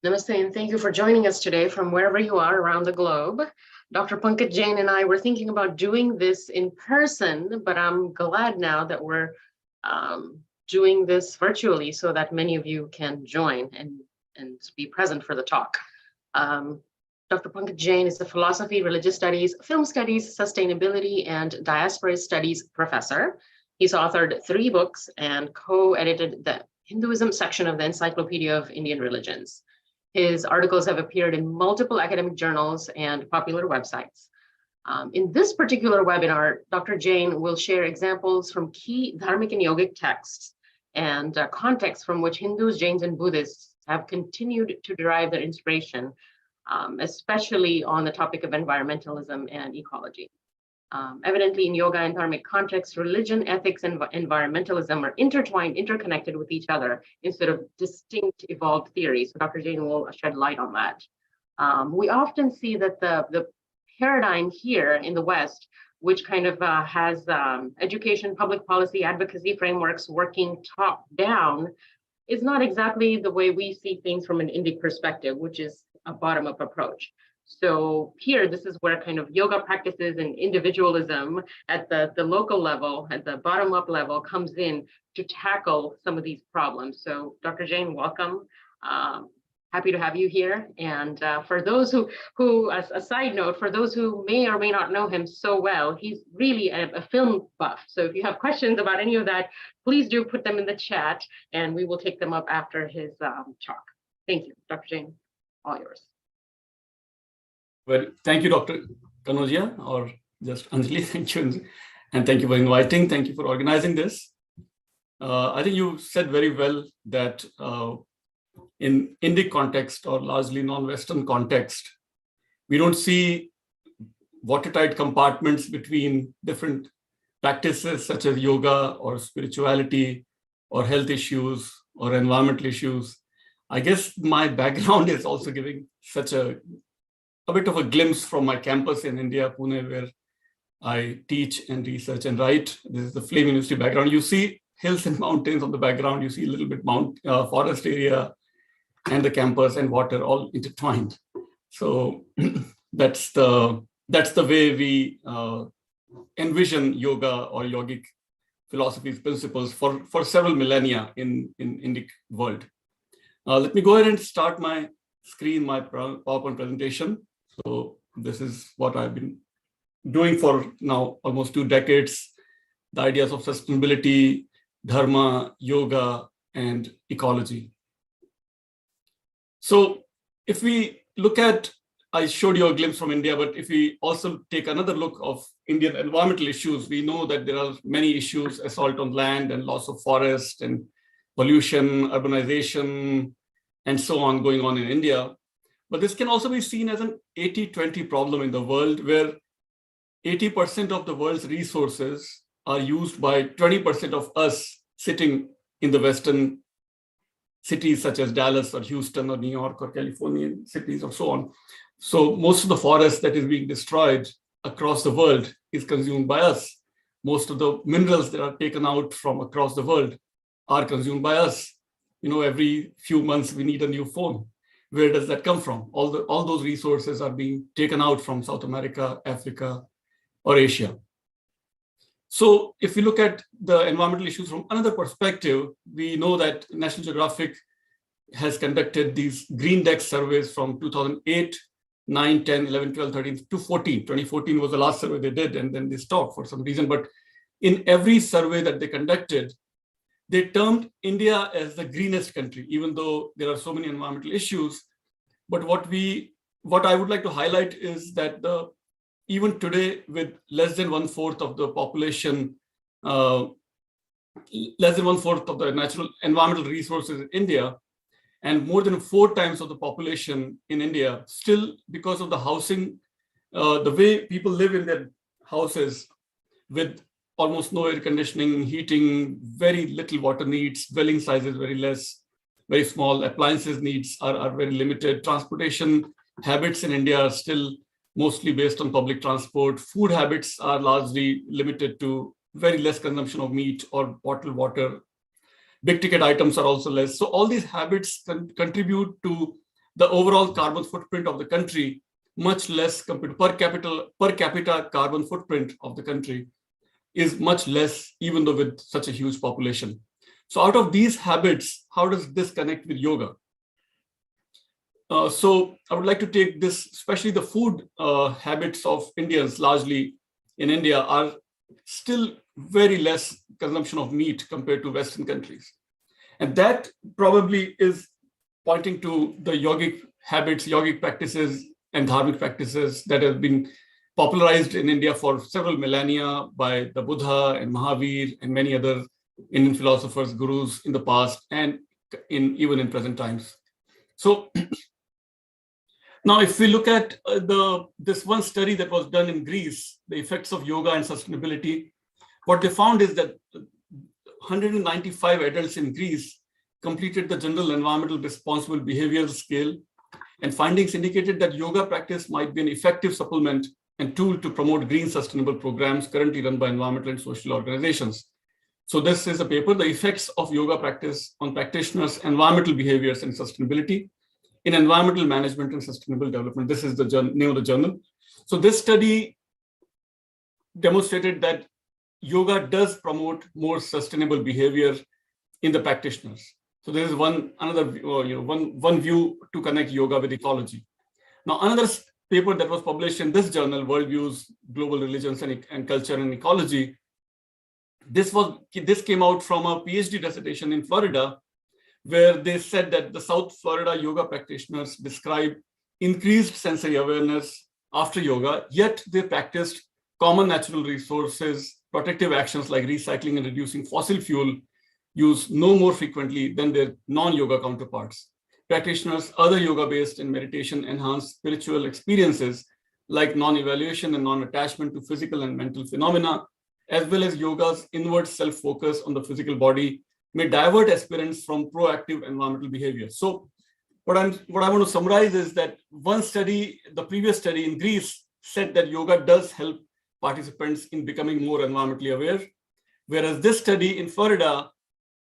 Namaste, and thank you for joining us today from wherever you are around the globe. Dr. Pankaj Jain and I were thinking about doing this in person, but I'm glad now that we're doing this virtually so that many of you can join and be present for the talk. Dr. Pankaj Jain is a philosophy, religious studies, film studies, sustainability, and diaspora studies professor. He's authored 3 books and co-edited the Hinduism section of the Encyclopedia of Indian Religions. His articles have appeared in multiple academic journals and popular websites. In this particular webinar, Dr. Jain will share examples from key Dharmic and Yogic texts and contexts from which Hindus, Jains, and Buddhists have continued to derive their inspiration, especially on the topic of environmentalism and ecology. Evidently, in yoga and dharmic contexts, religion, ethics, and environmentalism are intertwined, interconnected with each other instead of distinct evolved theories. So Dr. Jain will shed light on that. We often see that the paradigm here in the West, which kind of has education, public policy, advocacy frameworks working top down, is not exactly the way we see things from an Indic perspective, which is a bottom-up approach. So here, this is where kind of yoga practices and individualism at the local level, at the bottom-up level, comes in to tackle some of these problems. So Dr. Jain, welcome. Happy to have you here. And for those who, as a side note, for those who may or may not know him so well, he's really a film buff. So if you have questions about any of that, please do put them in the chat and we will take them up after his talk. Thank you, Dr. Jain, all yours. Well, thank you, Dr. Kanoja, or just Anjali, thank you. And thank you for inviting. Thank you for organizing this. I think you said very well that in Indic context or largely non-Western context, we don't see watertight compartments between different practices such as yoga or spirituality or health issues or environmental issues. I guess my background is also giving such a bit of a glimpse from my campus in India, Pune, where I teach and research and write. This is the Flame University background. You see hills and mountains on the background. You see a little bit forest area and the campus and water all intertwined. So that's the way we envision yoga or yogic philosophies, principles for several millennia in Indic world. Let me go ahead and start my screen, my PowerPoint presentation. So this is what I've been doing for now almost 2 decades, the ideas of sustainability, dharma, yoga, and ecology. So if we look at, I showed you a glimpse from India, but if we also take another look of Indian environmental issues, we know that there are many issues: assault on land and loss of forest and pollution, urbanization, and so on going on in India. But this can also be seen as an 80-20 problem in the world, where 80% of the world's resources are used by 20% of us sitting in the Western cities such as Dallas or Houston or New York or Californian cities or so on. So most of the forest that is being destroyed across the world is consumed by us. Most of the minerals that are taken out from across the world are consumed by us. You know, every few months we need a new phone. Where does that come from? All those resources are being taken out from South America, Africa, or Asia. So if we look at the environmental issues from another perspective, we know that National Geographic has conducted these green deck surveys from 2008, 9, 10, 11, 12, 13 to 14. 2014 was the last survey they did, and then they stopped for some reason. But in every survey that they conducted, they termed India as the greenest country, even though there are so many environmental issues. But what I would like to highlight is that even today, with less than 1/4 of the population, less than 1/4 of the natural environmental resources in India, and more than 4 times of the population in India, still because of the housing, the way people live in their houses with almost no air conditioning, heating, very little water needs, dwelling sizes very less, very small, appliances needs are very limited. Transportation habits in India are still mostly based on public transport. Food habits are largely limited to very less consumption of meat or bottled water. Big ticket items are also less. So all these habits contribute to the overall carbon footprint of the country much less compared to per capita carbon footprint of the country is much less, even though with such a huge population. So out of these habits, how does this connect with yoga? So I would like to take this, especially the food habits of Indians largely in India are still very less consumption of meat compared to Western countries. And that probably is pointing to the yogic habits, yogic practices and dharmic practices that have been popularized in India for several millennia by the Buddha and Mahavir and many other Indian philosophers, gurus in the past and even in present times. So now, if we look at this one study that was done in Greece, the effects of yoga and sustainability, what they found is that 195 adults in Greece completed the general environmental responsible behavioral scale, and findings indicated that yoga practice might be an effective supplement and tool to promote green sustainable programs currently run by environmental and social organizations. So this is a paper, The Effects of Yoga Practice on Practitioners' Environmental Behaviors and Sustainability in Environmental Management and Sustainable Development. This is the name of the journal. So this study demonstrated that yoga does promote more sustainable behavior in the practitioners. So there is one view to connect yoga with ecology. Now, another paper that was published in this journal, Worldviews, Global Religions and Culture and Ecology, this came out from a PhD dissertation in Florida, where they said that the South Florida yoga practitioners describe increased sensory awareness after yoga, yet they practiced common natural resources, protective actions like recycling and reducing fossil fuel use no more frequently than their non-yoga counterparts. Practitioners, other yoga-based and meditation-enhanced spiritual experiences like non-evaluation and non-attachment to physical and mental phenomena, as well as yoga's inward self-focus on the physical body, may divert aspirants from proactive environmental behavior. So what I want to summarize is that one study, the previous study in Greece, said that yoga does help participants in becoming more environmentally aware, whereas this study in Florida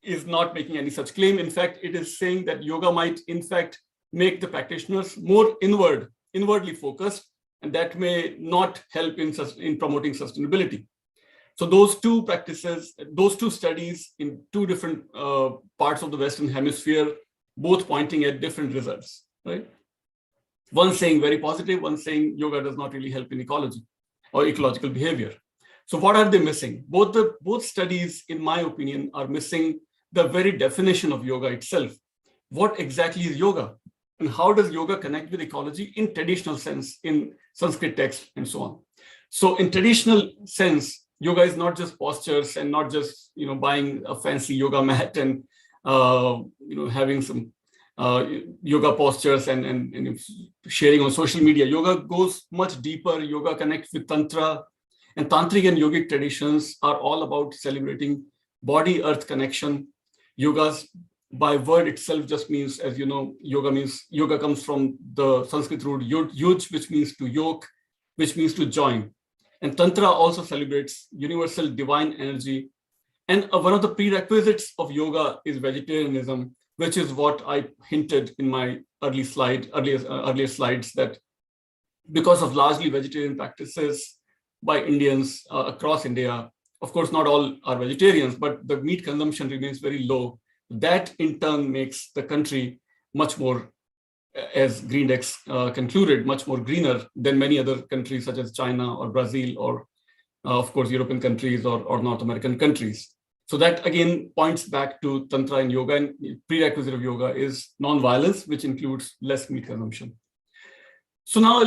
is not making any such claim. In fact, it is saying that yoga might, in fact, make the practitioners more inwardly focused, and that may not help in promoting sustainability. So those two practices, those two studies in two different parts of the Western Hemisphere, both pointing at different results, right? One saying very positive, one saying yoga does not really help in ecology or ecological behavior. So what are they missing? Both studies, in my opinion, are missing the very definition of yoga itself. What exactly is yoga? And how does yoga connect with ecology in traditional sense, in Sanskrit text and so on? So in traditional sense, yoga is not just postures and not just buying a fancy yoga mat and having some yoga postures and sharing on social media. Yoga goes much deeper. Yoga connects with tantra, and tantric and yogic traditions are all about celebrating body-earth connection. Yoga's by word itself just means, as you know, yoga comes from the Sanskrit root yuj, which means to yoke, which means to join. And Tantra also celebrates universal divine energy. And one of the prerequisites of yoga is vegetarianism, which is what I hinted in my earlier slides, that because of largely vegetarian practices by Indians across India, of course, not all are vegetarians, but the meat consumption remains very low. That in turn makes the country much more, as Greendex concluded, much more greener than many other countries such as China or Brazil or, of course, European countries or North American countries. So that again points back to Tantra and yoga, and prerequisite of yoga is non-violence, which includes less meat consumption. So now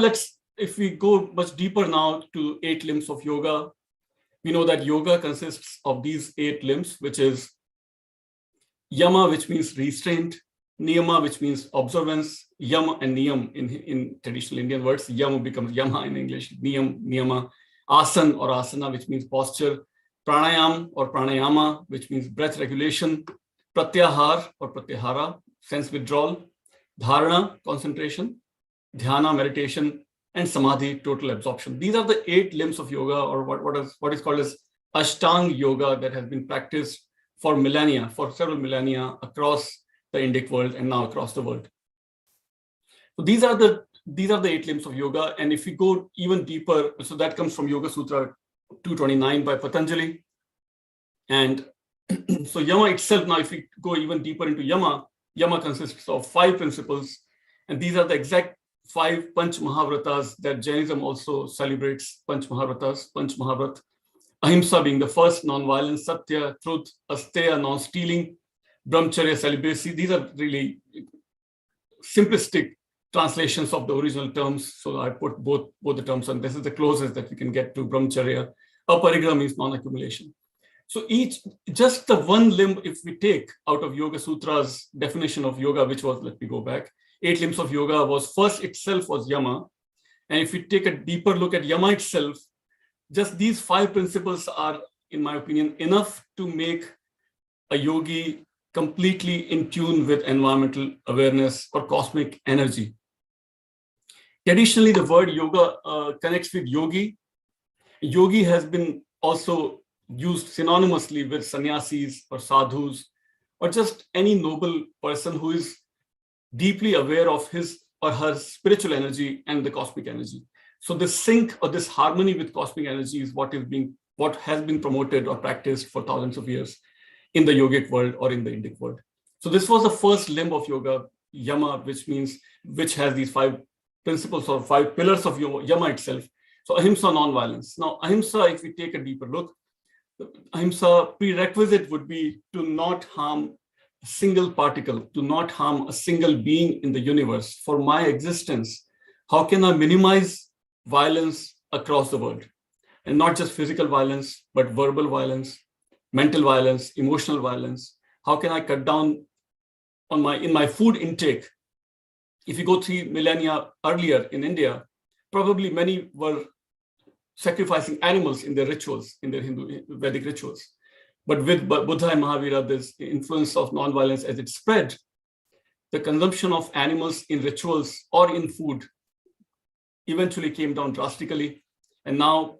if we go much deeper now to 8 limbs of yoga, we know that yoga consists of these 8 limbs, which is Yama, which means restraint, Niyama, which means observance, Yama and Niyam in traditional Indian words. Yama becomes Yama in English, Niyama, Asan or Asana, which means posture, Pranayam or Pranayama, which means breath regulation, Pratyahar or Pratyahara, sense withdrawal, Dharana, concentration, Dhyana, meditation, and Samadhi, total absorption. These are the 8 limbs of yoga, or what is called as Ashtang Yoga, that has been practiced for several millennia across the Indic world and now across the world. So these are the 8 limbs of yoga. And if we go even deeper, so that comes from Yoga Sutra 229 by Patanjali. And so Yama itself, now if we go even deeper into Yama consists of 5 principles. And these are the exact 5 Panch Mahavratas that Jainism also celebrates. Panch Mahavrat. Ahimsa being the first, non-violence, Satya, truth, Asteya, non-stealing, Brahmacharya, celibacy. These are really simplistic translations of the original terms. So I put both the terms, and this is the closest that we can get to Brahmacharya. Aparigraha means non-accumulation. So just the one limb, if we take out of Yoga Sutra's definition of yoga, which was, let me go back, 8 limbs of yoga was first itself was Yama. And if we take a deeper look at Yama itself, just these 5 principles are, in my opinion, enough to make a yogi completely in tune with environmental awareness or cosmic energy. Traditionally, the word yoga connects with yogi. Yogi has been also used synonymously with sannyasis or sadhus, or just any noble person who is deeply aware of his or her spiritual energy and the cosmic energy. So this sync or this harmony with cosmic energy is what has been promoted or practiced for thousands of years in the yogic world or in the Indic world. So this was the first limb of yoga, Yama, which has these 5 principles or 5 pillars of Yama itself. So ahimsa, non-violence. Now ahimsa, if we take a deeper look, ahimsa prerequisite would be to not harm a single particle, to not harm a single being in the universe. For my existence, how can I minimize violence across the world? And not just physical violence, but verbal violence, mental violence, emotional violence. How can I cut down on my food intake? If you go 3 millennia earlier in India, probably many were sacrificing animals in their rituals, in their Hindu Vedic rituals. But with Buddha and Mahavira, this influence of non-violence as it spread, the consumption of animals in rituals or in food eventually came down drastically. And now,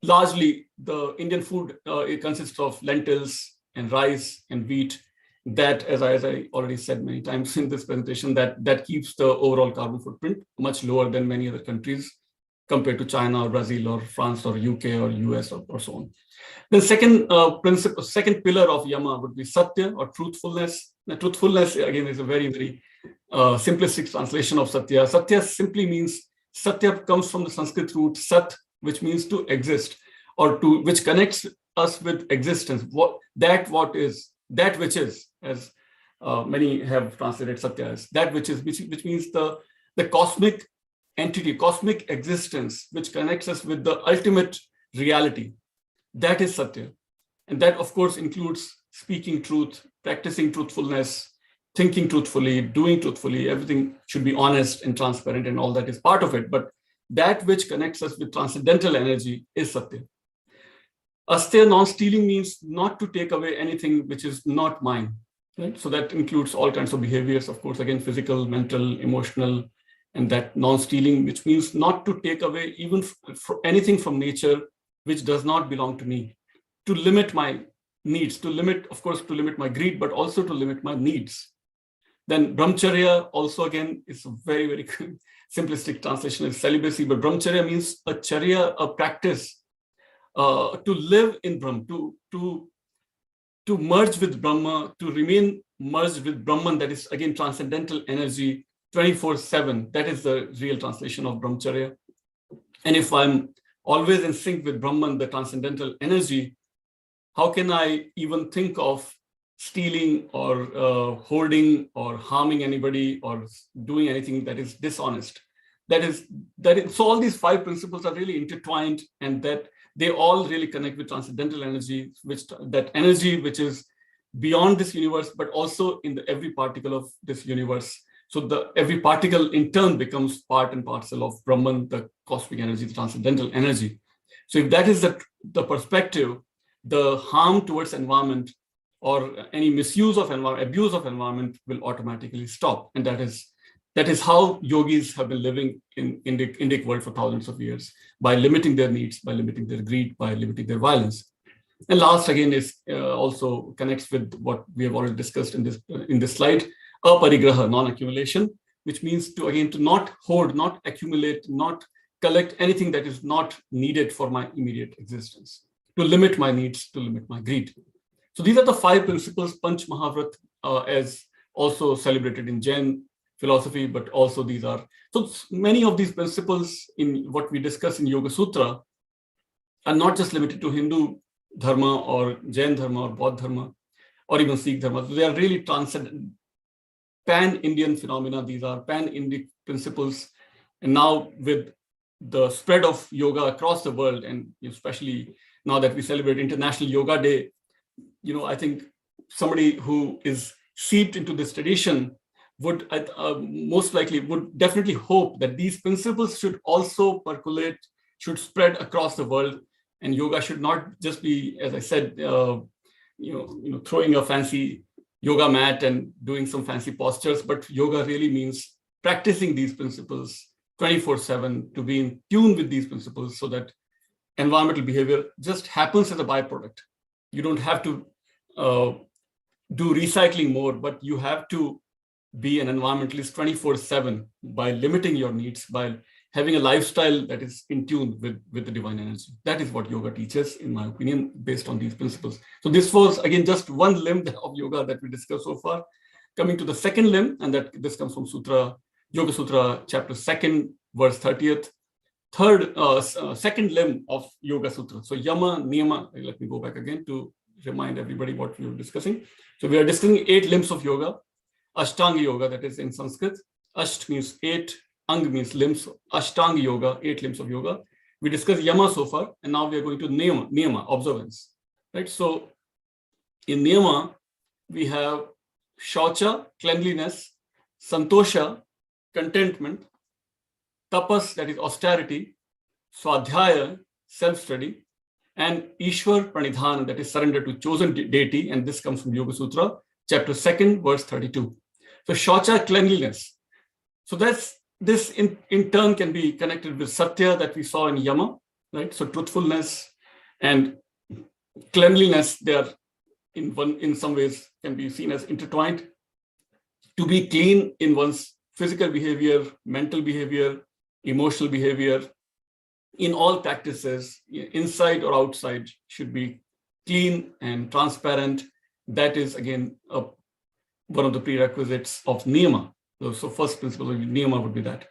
largely, the Indian food it consists of lentils and rice and wheat. That, as I already said many times in this presentation, that keeps the overall carbon footprint much lower than many other countries compared to China or Brazil or France or UK or US or so on. The second pillar of Yama would be Satya or truthfulness. Now, truthfulness, again, is a very, very simplistic translation of Satya. Satya simply means, Satya comes from the Sanskrit root Sat, which means to exist, or which connects us with existence. That which is, as many have translated Satya as, that which is, which means the cosmic entity, cosmic existence, which connects us with the ultimate reality. That is Satya. And that, of course, includes speaking truth, practicing truthfulness, thinking truthfully, doing truthfully. Everything should be honest and transparent, and all that is part of it. But that which connects us with transcendental energy is Satya. Asteya, non-stealing, means not to take away anything which is not mine. Right? So that includes all kinds of behaviors, of course, again, physical, mental, emotional, and that non-stealing, which means not to take away even anything from nature which does not belong to me, to limit my needs, to limit my greed, but also to limit my needs. Then Brahmacharya also, again, is a very, very simplistic translation of celibacy, but Brahmacharya means a charya, a practice to live in Brahma, to merge with Brahma, to remain merged with Brahman, that is, again, transcendental energy, 24/7. That is the real translation of Brahmacharya. And if I'm always in sync with Brahman, the transcendental energy, how can I even think of stealing or hoarding or harming anybody or doing anything that is dishonest? So all these 5 principles are really intertwined, and that they all really connect with transcendental energy, that energy which is beyond this universe, but also in every particle of this universe. So every particle in turn becomes part and parcel of Brahman, the cosmic energy, the transcendental energy. So if that is the perspective, the harm towards environment or any misuse of environment, abuse of environment will automatically stop. And that is how yogis have been living in Indic world for thousands of years, by limiting their needs, by limiting their greed, by limiting their violence. And last, again, is also connects with what we have already discussed in this slide, aparigraha, non-accumulation. which means to, again, to not hoard, not accumulate, not collect anything that is not needed for my immediate existence, to limit my needs, to limit my greed. So these are the 5 principles, Panch Mahavrat, as also celebrated in Jain philosophy, but also these are, so many of these principles in what we discuss in Yoga Sutra are not just limited to Hindu Dharma or Jain Dharma or Bodh Dharma or even Sikh Dharma. They are really transcendent, pan-Indian phenomena. These are pan-Indic principles. And now with the spread of yoga across the world, and especially now that we celebrate International Yoga Day, I think somebody who is seeped into this tradition would most likely would definitely hope that these principles should also percolate, should spread across the world, and yoga should not just be, as I said, throwing a fancy yoga mat and doing some fancy postures, but yoga really means practicing these principles 24/7, to be in tune with these principles so that environmental behavior just happens as a byproduct. You don't have to do recycling more, but you have to be an environmentalist 24/7 by limiting your needs, by having a lifestyle that is in tune with the divine energy. That is what yoga teaches, in my opinion, based on these principles. So this was, again, just one limb of yoga that we discussed so far. Coming to the second limb, and that this comes from Yoga Sutra, chapter 2, verse 30th. Second limb of Yoga Sutra. So Yama, Niyama, let me go back again to remind everybody what we were discussing. So we are discussing 8 limbs of yoga. Ashtang Yoga, that is in Sanskrit. Asht means 8, Ang means limbs. Ashtang Yoga, 8 limbs of yoga. We discussed Yama so far, and now we are going to Niyama, observance. Right? So in Niyama, we have Shaucha, cleanliness, Santosha, contentment, Tapas, that is austerity, Swadhyaya, self-study, and Ishwar Pranidhan, that is surrender to chosen deity, and this comes from Yoga Sutra, chapter 2, verse 32. So Shaucha, cleanliness. So this in turn can be connected with Satya that we saw in Yama, right? So truthfulness and cleanliness, they are in some ways can be seen as intertwined. To be clean in one's physical behavior, mental behavior, emotional behavior, in all practices, inside or outside, should be clean and transparent. That is, again, one of the prerequisites of niyama. So first principle of niyama would be that.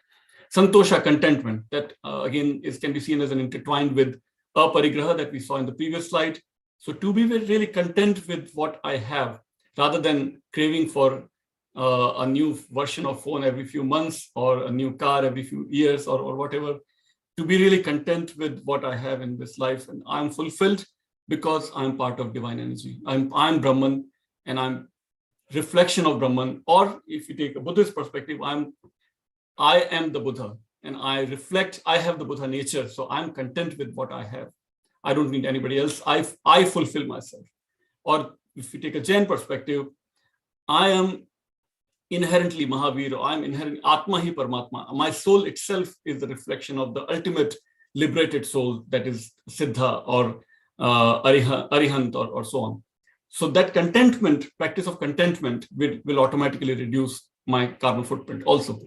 Santosha, contentment, that again can be seen as an intertwined with aparigraha that we saw in the previous slide. So to be really content with what I have, rather than craving for a new version of phone every few months or a new car every few years or whatever, to be really content with what I have in this life. And I'm fulfilled because I'm part of divine energy. I'm Brahman, and I'm reflection of Brahman. Or if you take a Buddhist perspective, I am the Buddha, and I reflect, I have the Buddha nature. So I'm content with what I have. I don't need anybody else. I fulfill myself. Or if you take a Jain perspective, I am inherently Mahavir, or I'm inherently Atma hi Paramatma. My soul itself is the reflection of the ultimate liberated soul, that is Siddha or Arihant or so on. So that contentment, practice of contentment will automatically reduce my carbon footprint also.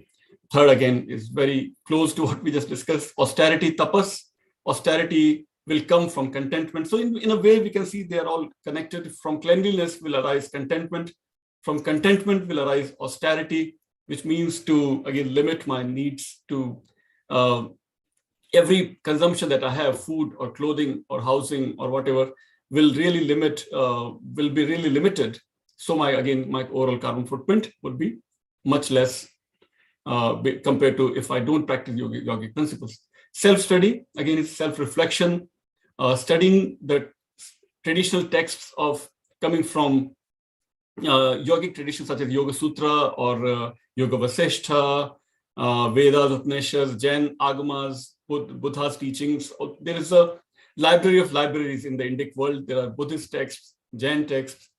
Third, again, is very close to what we just discussed, austerity, tapas. Austerity will come from contentment. So in a way, we can see they are all connected. From cleanliness will arise contentment. From contentment will arise austerity, which means to, again, limit my needs to every consumption that I have, food or clothing or housing or whatever, will be really limited. So my overall carbon footprint would be much less compared to if I don't practice yogic principles. Self-study, again, is self-reflection, studying the traditional texts coming from yogic traditions such as Yoga Sutra or Yoga Vasishtha, Vedas, Upanishads, Jain Agamas, Buddha's teachings. There is a library of libraries in the Indic world. There are Buddhist texts, Jain texts,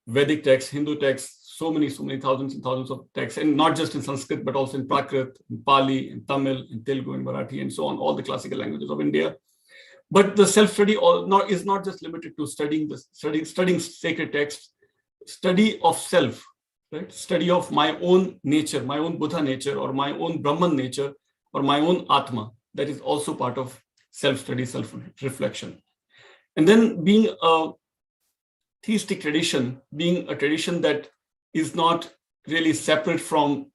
Vedic texts, Hindu texts, so many thousands and thousands of texts, and not just in Sanskrit, but also in Prakrit, in Pali, in Tamil, in Telugu, in Marathi, and so on, all the classical languages of India. But the self-study is not just limited to studying sacred texts. Study of self right? Study of my own nature, my own Buddha nature, or my own Brahman nature, or my own Atma. That is also part of self-study, self-reflection. And then being a theistic tradition, being a tradition that is not really separate from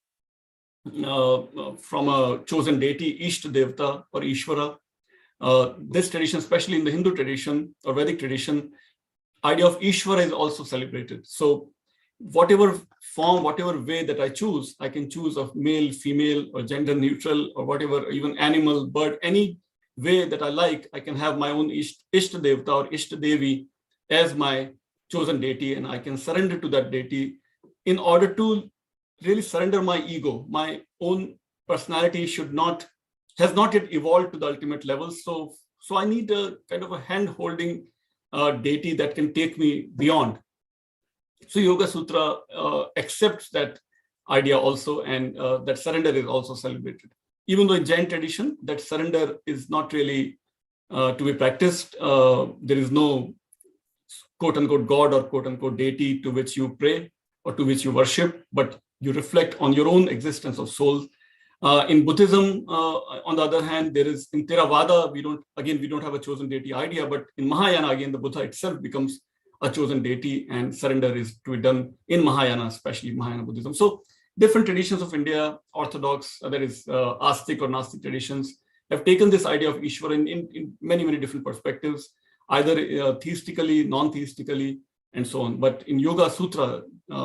a chosen deity, Ishta Devta or Ishvara. This tradition, especially in the Hindu tradition or Vedic tradition, idea of Ishvara is also celebrated. So whatever form, whatever way that I choose, I can choose of male, female, or gender neutral, or whatever, even animal, bird, any way that I like, I can have my own Ishta Devta or Ishta Devi as my chosen deity, and I can surrender to that deity in order to really surrender my ego. My own personality has not yet evolved to the ultimate level. So I need a kind of a hand-holding deity that can take me beyond. So Yoga Sutra accepts that idea also, and that surrender is also celebrated. Even though in Jain tradition, that surrender is not really to be practiced. There is no quote-unquote God or quote-unquote deity to which you pray or to which you worship, but you reflect on your own existence of soul. In Buddhism, on the other hand, there is in Theravada, we don't have a chosen deity idea, but in Mahayana, again, the Buddha itself becomes a chosen deity, and surrender is to be done in Mahayana, especially Mahayana Buddhism. So different traditions of India, Orthodox, that is Astic or Gnostic traditions, have taken this idea of Ishvara in many, many different perspectives, either theistically, non-theistically, and so on. But in Yoga Sutra,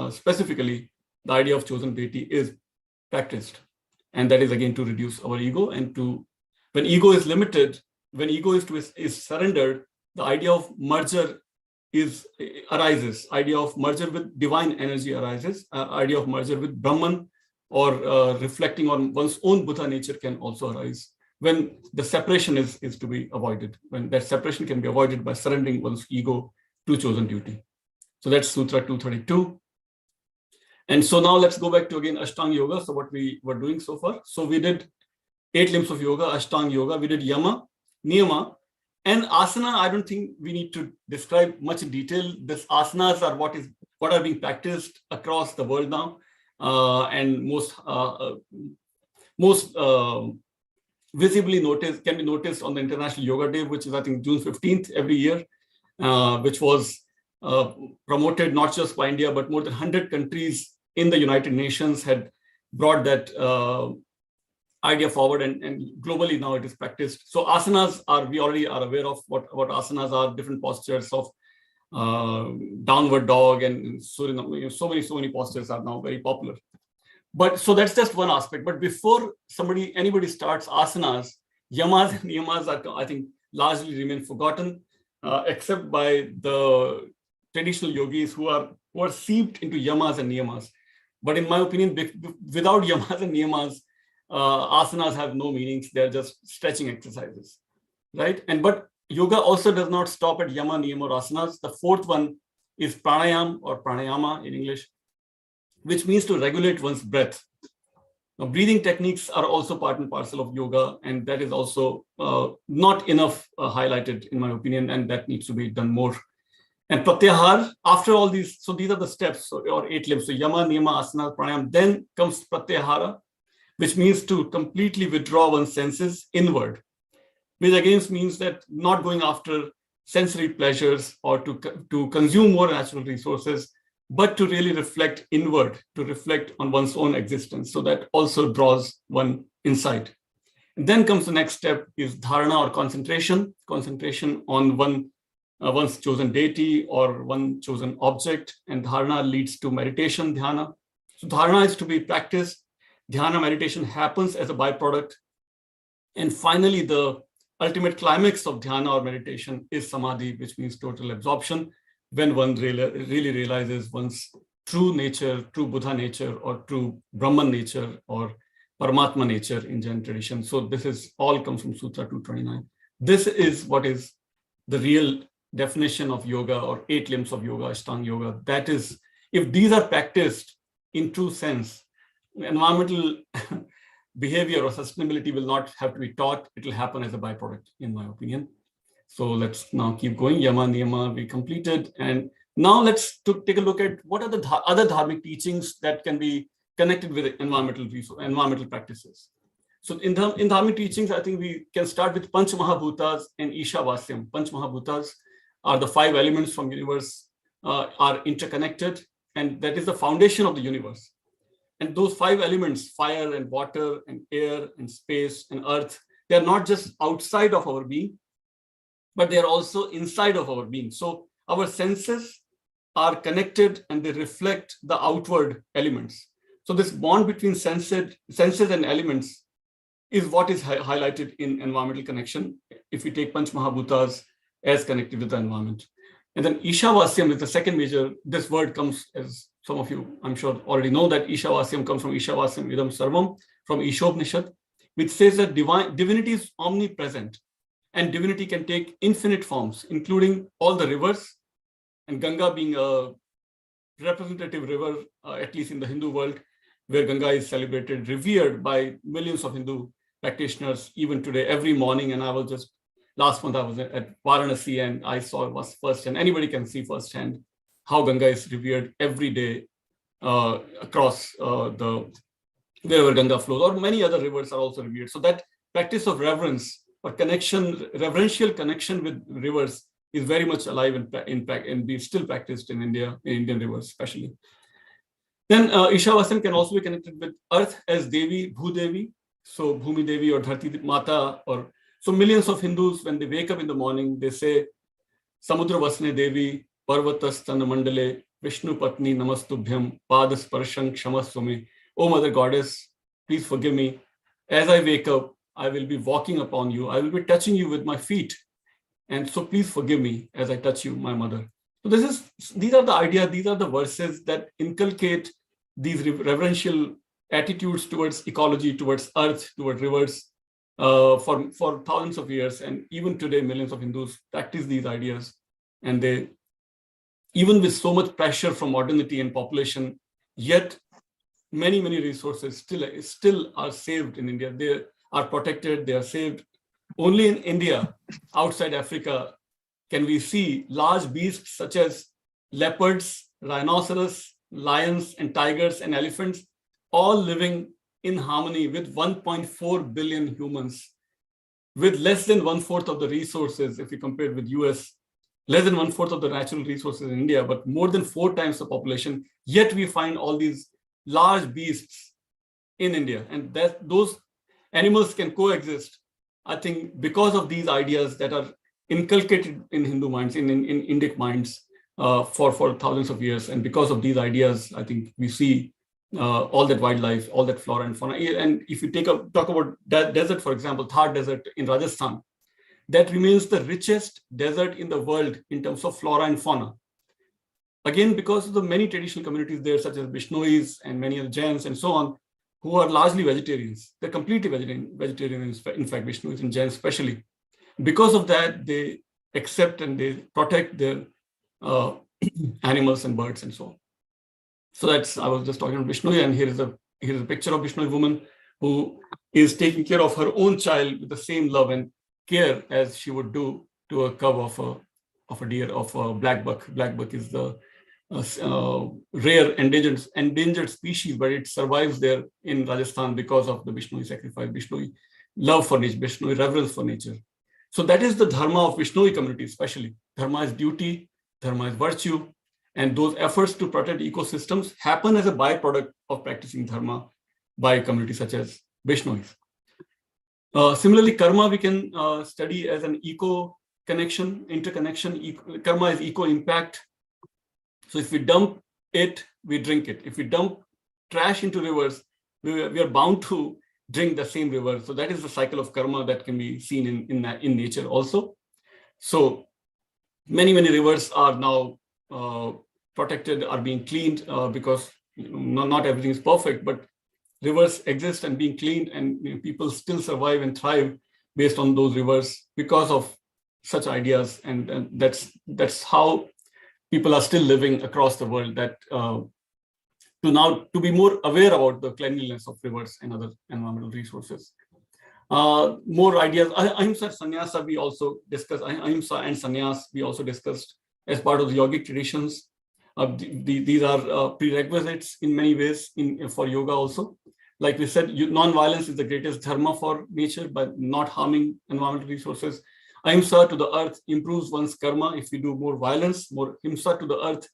specifically, the idea of chosen deity is practiced. And that is again to reduce our ego, and when ego is limited, when ego is surrendered, the idea of merger arises. Idea of merger with divine energy arises. Idea of merger with Brahman or reflecting on one's own Buddha nature can also arise when the separation is to be avoided. When that separation can be avoided by surrendering one's ego to chosen duty. So that's Sutra 232. And so now let's go back to again Ashtang Yoga. So what we were doing so far. So we did 8 limbs of yoga, Ashtang Yoga. We did Yama, Niyama, and asana. I don't think we need to describe much in detail. These asanas are what are being practiced across the world now, and most visibly can be noticed on the International Yoga Day, which is I think June 15th every year, which was promoted not just by India, but more than 100 countries in the United Nations had brought that idea forward, and globally now it is practiced. So asanas we already are aware of what asanas are, different postures of downward dog and Suriname. So many postures are now very popular. But so that's just one aspect. But before anybody starts asanas, yamas and niyamas are, I think, largely remain forgotten, except by the traditional yogis who are seeped into yamas and niyamas. But in my opinion, without yamas and niyamas, asanas have no meanings. They're just stretching exercises, right? But yoga also does not stop at yama, niyama, or asanas. The fourth one is pranayam or pranayama in English, which means to regulate one's breath. Now, breathing techniques are also part and parcel of yoga, and that is also not enough highlighted, in my opinion, and that needs to be done more. And pratyahar, after all these, so these are the steps, or 8 limbs. So yama, niyama, asana, pranayam. Then comes pratyahara, which means to completely withdraw one's senses inward, which again means that not going after sensory pleasures or to consume more natural resources, but to really reflect inward, to reflect on one's own existence. So that also draws one inside. And then comes the next step is dharana or concentration on one's chosen deity or one chosen object. And dharana leads to meditation, dhyana. So dharana is to be practiced. Dhyana meditation happens as a byproduct. And finally, the ultimate climax of dhyana or meditation is samadhi, which means total absorption, when one really realizes one's true nature, true Buddha nature, or true Brahman nature, or Paramatma nature in Jain tradition. So this is all comes from Sutra 229. This is what is the real definition of yoga, or 8 limbs of yoga, Ashtang Yoga. That is, if these are practiced in true sense, environmental behavior or sustainability will not have to be taught. It will happen as a byproduct, in my opinion. So let's now keep going. Yama, niyama, we completed. And Now let's take a look at what are the other dharmic teachings that can be connected with environmental practices. So in dharmic teachings, I think we can start with Panch Mahabhutas and Ishavasyam. Panch Mahabhutas are the 5 elements from universe, are interconnected, and that is the foundation of the universe. And those 5 elements, fire and water and air and space and earth, they are not just outside of our being, but they are also inside of our being. So our senses are connected and they reflect the outward elements. So this bond between senses and elements is what is highlighted in environmental connection, if we take Panch Mahabhutas as connected with the environment. And then Ishavasyam is the second major. This word comes, as some of you, I'm sure, already know, that Ishavasyam comes from Ishavasyam Idam Sarvam, from Ishopanishad, which says that divinity is omnipresent and divinity can take infinite forms, including all the rivers, and Ganga being a representative river, at least in the Hindu world, where Ganga is celebrated, revered by millions of Hindu practitioners, even today, every morning. And last month I was at Varanasi and I saw it was firsthand. Anybody can see firsthand how Ganga is revered every day across wherever Ganga flows, or many other rivers are also revered. So that practice of reverence or reverential connection with rivers is very much alive and be still practiced in India, in Indian rivers especially. Then Ishavasyam can also be connected with earth as Devi, Bhudevi, so Bhumi Devi or Dharti Mata. So millions of Hindus, when they wake up in the morning, they say, Samudra Vasne Devi, Parvatas Tana Mandale, Vishnu Patni Namastubhyam, Padas Parshang Kshamaswami. Oh Mother Goddess, please forgive me. As I wake up, I will be walking upon you. I will be touching you with my feet. And so please forgive me as I touch you, my mother. So these are the ideas, these are the verses that inculcate these reverential attitudes towards ecology, towards earth, towards rivers for thousands of years. And even today, millions of Hindus practice these ideas. And they, even with so much pressure from modernity and population, yet many resources still are saved in India. They are protected, they are saved. Only in India, outside Africa, can we see large beasts such as leopards, rhinoceros, lions, and tigers and elephants, all living in harmony with 1.4 billion humans, with less than 1/4 of the resources, if we compare with US, less than 1/4 of the natural resources in India, but more than 4 times the population, yet we find all these large beasts in India. And that those animals can coexist, I think, because of these ideas that are inculcated in Hindu minds, in Indic minds for thousands of years. And because of these ideas, I think we see all that wildlife, all that flora and fauna. And if you talk about that desert, for example, Thar Desert in Rajasthan, that remains the richest desert in the world in terms of flora and fauna. Again, because of the many traditional communities there, such as Bishnois and many other Jains and so on, who are largely vegetarians. They're completely vegetarians, in fact, Bishnois and Jains especially. Because of that, they accept and they protect their animals and birds and so on. So I was just talking about Bishnoi, and here is a picture of Bishnoi woman who is taking care of her own child with the same love and care as she would do to a cub of a deer, of a black buck. Black buck is the rare endangered species, but it survives there in Rajasthan because of the Bishnoi sacrifice, Bishnoi love for nature, Bishnoi reverence for nature. So that is the dharma of Bishnoi community, especially. Dharma is duty, dharma is virtue, and those efforts to protect ecosystems happen as a byproduct of practicing dharma by communities such as Bishnois. Similarly, karma we can study as an interconnection. Karma is eco-impact. So if we dump it, we drink it. If we dump trash into rivers, we are bound to drink the same river. So that is the cycle of karma that can be seen in nature also. So many rivers are now protected, are being cleaned because not everything is perfect, but rivers exist and being cleaned, and people still survive and thrive based on those rivers because of such ideas. And that's how people are still living across the world, that to be more aware about the cleanliness of rivers and other environmental resources. More ideas. Ahimsa and sannyasa we also discussed. Ahimsa and sannyas we also discussed as part of the yogic traditions. These are prerequisites in many ways for yoga also. Like we said, non-violence is the greatest dharma for nature by not harming environmental resources. Ahimsa to the earth improves one's karma. If we do more violence, more himsa to the earth,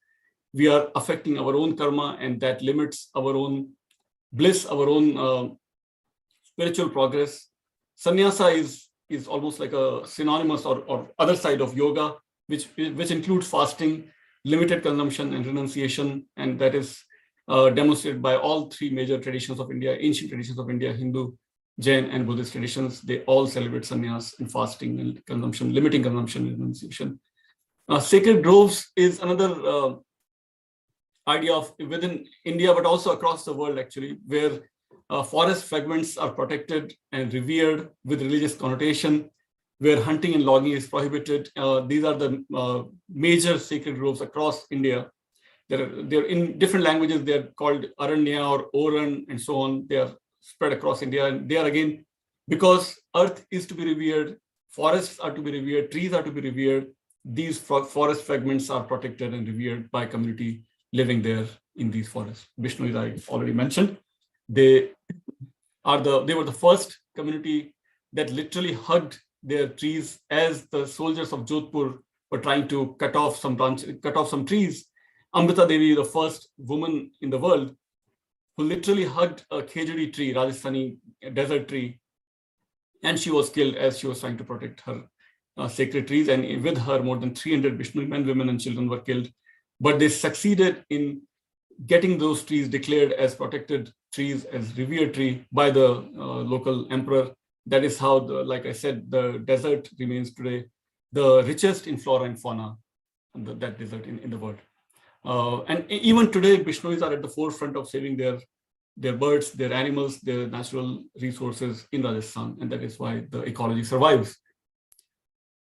we are affecting our own karma, and that limits our own bliss, our own spiritual progress. Sannyasa is almost like a synonymous or other side of yoga, which includes fasting, limited consumption, and renunciation, and that is demonstrated by all three major traditions of India, ancient traditions of India, Hindu, Jain, and Buddhist traditions. They all celebrate sannyas and fasting and consumption, limiting consumption and renunciation. Sacred groves is another idea of within India, but also across the world, actually, where forest fragments are protected and revered with religious connotation, where hunting and logging is prohibited. These are the major sacred groves across India. They're in different languages. They're called Aranya or Oran and so on. They are spread across India. And they are, again, because earth is to be revered, forests are to be revered, trees are to be revered. These forest fragments are protected and revered by community living there in these forests. Vishnu, I already mentioned. They were the first community that literally hugged their trees as the soldiers of Jodhpur were trying to cut off some trees. Amrita Devi, the first woman in the world who literally hugged a khejuri tree, Rajasthani desert tree, and she was killed as she was trying to protect her sacred trees. And with her, more than 300 Vishnu men, women, and children were killed. But they succeeded in getting those trees declared as protected trees, as revered tree by the local emperor. That is how, like I said, the desert remains today the richest in flora and fauna, that desert in the world. And even today, Bishnoi are at the forefront of saving their birds, their animals, their natural resources in Rajasthan, and that is why the ecology survives.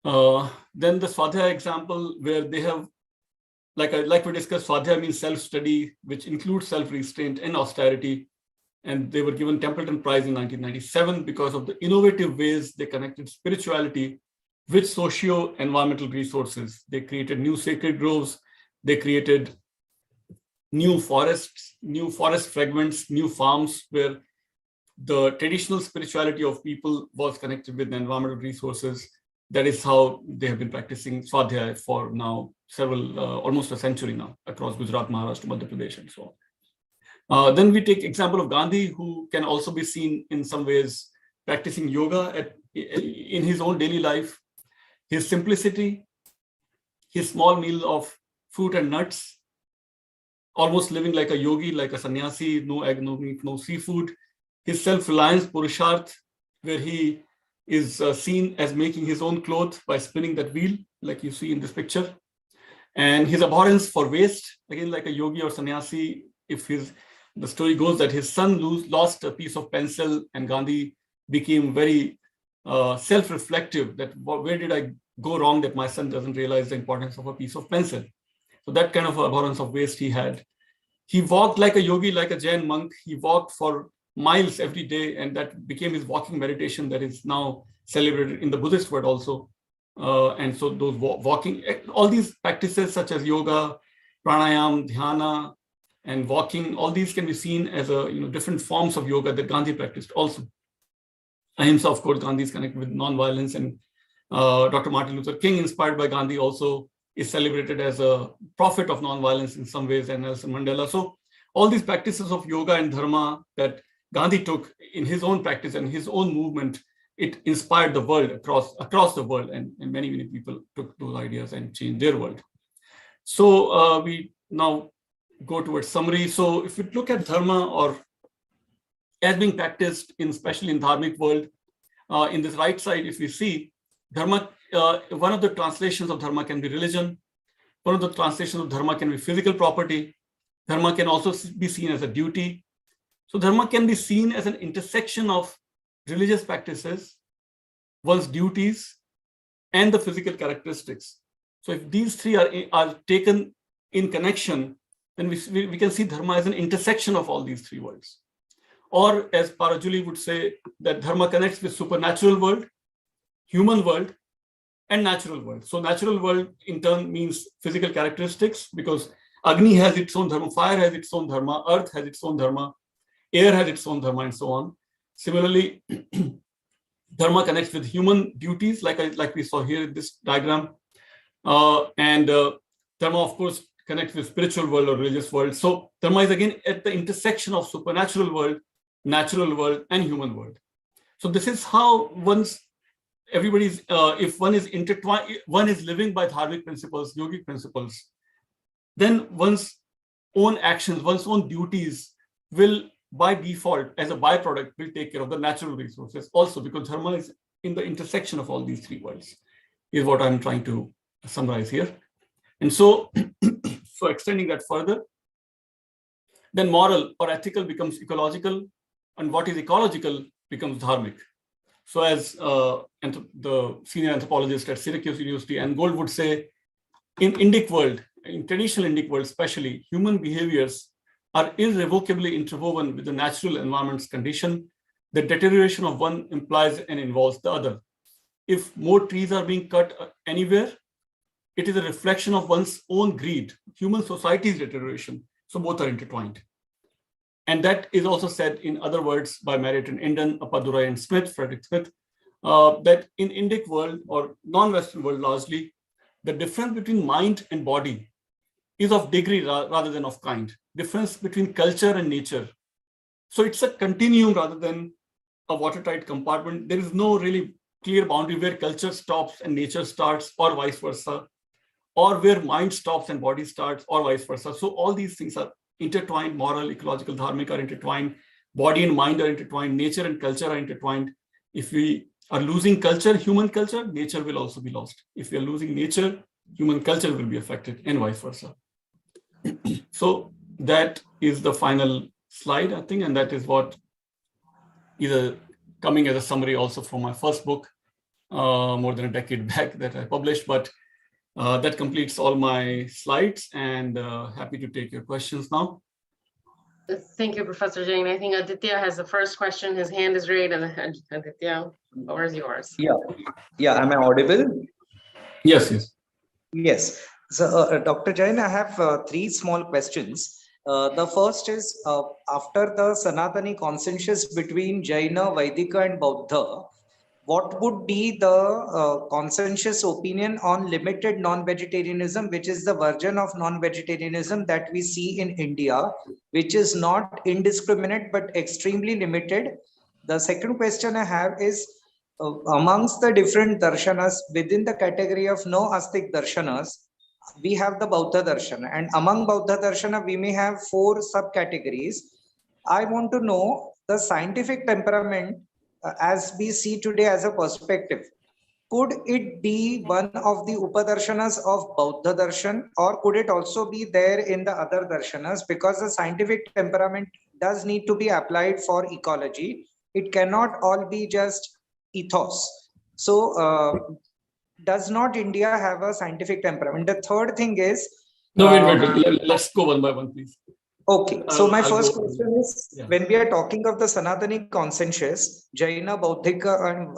Then the Swadhyaya example, where they have, like we discussed, Swadhyaya means self-study, which includes self-restraint and austerity. And they were given Templeton Prize in 1997 because of the innovative ways they connected spirituality with socio-environmental resources. They created new sacred groves. They created new forests, new forest fragments, new farms where the traditional spirituality of people was connected with the environmental resources. That is how they have been practicing Swadhyaya for now almost a century now, across Gujarat, Maharashtra, Madhya Pradesh, and so on. Then we take example of Gandhi, who can also be seen in some ways practicing yoga in his own daily life. His simplicity, his small meal of fruit and nuts, almost living like a yogi, like a sannyasi, no egg, no meat, no seafood. His self-reliance, Purusharth, where he is seen as making his own cloth by spinning that wheel, like you see in this picture. And his abhorrence for waste, again, like a yogi or sannyasi, the story goes that his son lost a piece of pencil, and Gandhi became very self-reflective that where did I go wrong that my son doesn't realize the importance of a piece of pencil. So that kind of abhorrence of waste he had. He walked like a yogi, like a Jain monk. He walked for miles every day, and that became his walking meditation that is now celebrated in the Buddhist world also. And so those walking, all these practices such as yoga, pranayam, dhyana, and walking, all these can be seen as different forms of yoga that Gandhi practiced also. Ahimsa, of course, Gandhi is connected with non-violence, and Dr. Martin Luther King, inspired by Gandhi, also is celebrated as a prophet of non-violence in some ways, and Nelson Mandela. So all these practices of yoga and dharma that Gandhi took in his own practice and his own movement, it inspired the world across the world, and many, many people took those ideas and changed their world. So we now go towards summary. So if you look at dharma or as being practiced especially in Dharmic world, in this right side, if we see dharma, one of the translations of dharma can be religion. One of the translations of dharma can be physical property. Dharma can also be seen as a duty. So dharma can be seen as an intersection of religious practices, one's duties, and the physical characteristics. So if these three are taken in connection, then we can see dharma as an intersection of all these three worlds. Or as Parajuli would say, that dharma connects with supernatural world, human world, and natural world. So natural world in turn means physical characteristics, because Agni has its own dharma, fire has its own dharma, earth has its own dharma, air has its own dharma, and so on. Similarly, dharma connects with human duties, like we saw here in this diagram, and dharma, of course, connects with spiritual world or religious world. So dharma is again at the intersection of supernatural world, natural world, and human world. So this is how everybody's, if one is intertwined, one is living by dharmic principles, yogic principles, then one's own actions, one's own duties will by default, as a byproduct, will take care of the natural resources also, because dharma is in the intersection of all these three worlds, is what I'm trying to summarize here. And so, so extending that further, then moral or ethical becomes ecological, and what is ecological becomes dharmic. So as the senior anthropologist at Syracuse University, Anne Gold, would say, in Indic world, in traditional Indic world especially, human behaviors are irrevocably interwoven with the natural environment's condition. The deterioration of one implies and involves the other. If more trees are being cut anywhere, it is a reflection of one's own greed, human society's deterioration. So both are intertwined. And that is also said in other words by Marriott and Eden, Appadurai and Smith, Frederick Smith, that in Indic world or non-Western world largely, the difference between mind and body is of degree rather than of kind. Difference between culture and nature. So it's a continuum rather than a watertight compartment. There is no really clear boundary where culture stops and nature starts, or vice versa, or where mind stops and body starts, or vice versa. So all these things are intertwined. Moral, ecological, dharmic are intertwined. Body and mind are intertwined. Nature and culture are intertwined. If we are losing culture, human culture, nature will also be lost. If we are losing nature, human culture will be affected, and vice versa. So that is the final slide, I think, and that is what is coming as a summary also from my first book, more than a decade back, that I published. But that completes all my slides, and happy to take your questions now. Thank you, Professor Jain. I think Aditya has the first question. His hand is raised, and Aditya, the floor is yours. Yeah. Am I audible? Yes. Yes. So, Dr. Jain, I have three small questions. The first is, after the Sanatani consensus between Jaina, Vaidika, and Buddha, what would be the consensus opinion on limited non-vegetarianism, which is the version of non-vegetarianism that we see in India, which is not indiscriminate but extremely limited? The second question I have is, amongst the different darshanas within the category of no astic darshanas, we have the Bauddha Darshana, and among Bauddha Darshana, we may have 4 subcategories. I want to know the scientific temperament as we see today as a perspective. Could it be one of the Upadarshanas of Bauddha Darshan, or could it also be there in the other darshanas? Because the scientific temperament does need to be applied for ecology. It cannot all be just ethos. So, does not India have a scientific temperament? The third thing is... No, wait. Let's go one by one, please. Okay, so my first question is, when we are talking of the Sanatani consensus, Jaina, Bauddhika, and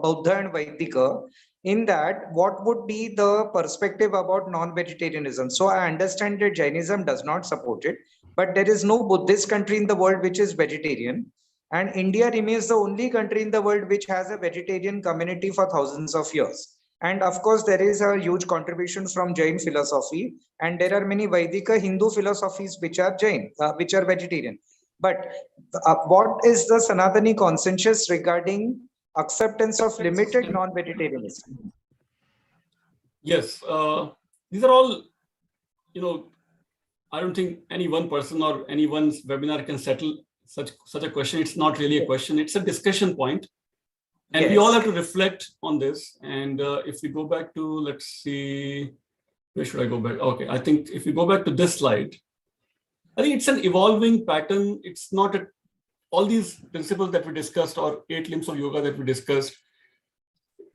Buddha and Vaidika, in that, what would be the perspective about non-vegetarianism? So I understand that Jainism does not support it, but there is no Buddhist country in the world which is vegetarian. And India remains the only country in the world which has a vegetarian community for thousands of years. And of course, there is a huge contribution from Jain philosophy, and there are many Vaidika Hindu philosophies which are Jain, which are vegetarian. But what is the Sanatani consensus regarding acceptance of limited non-vegetarianism? Yes, these are all, I don't think any one person or anyone's webinar can settle such a question. It's not really a question, it's a discussion point. And we all have to reflect on this. And if we go back to, let's see, where should I go back? Okay, I think if we go back to this slide, I think it's an evolving pattern. It's not all these principles that we discussed, or 8 limbs of yoga that we discussed.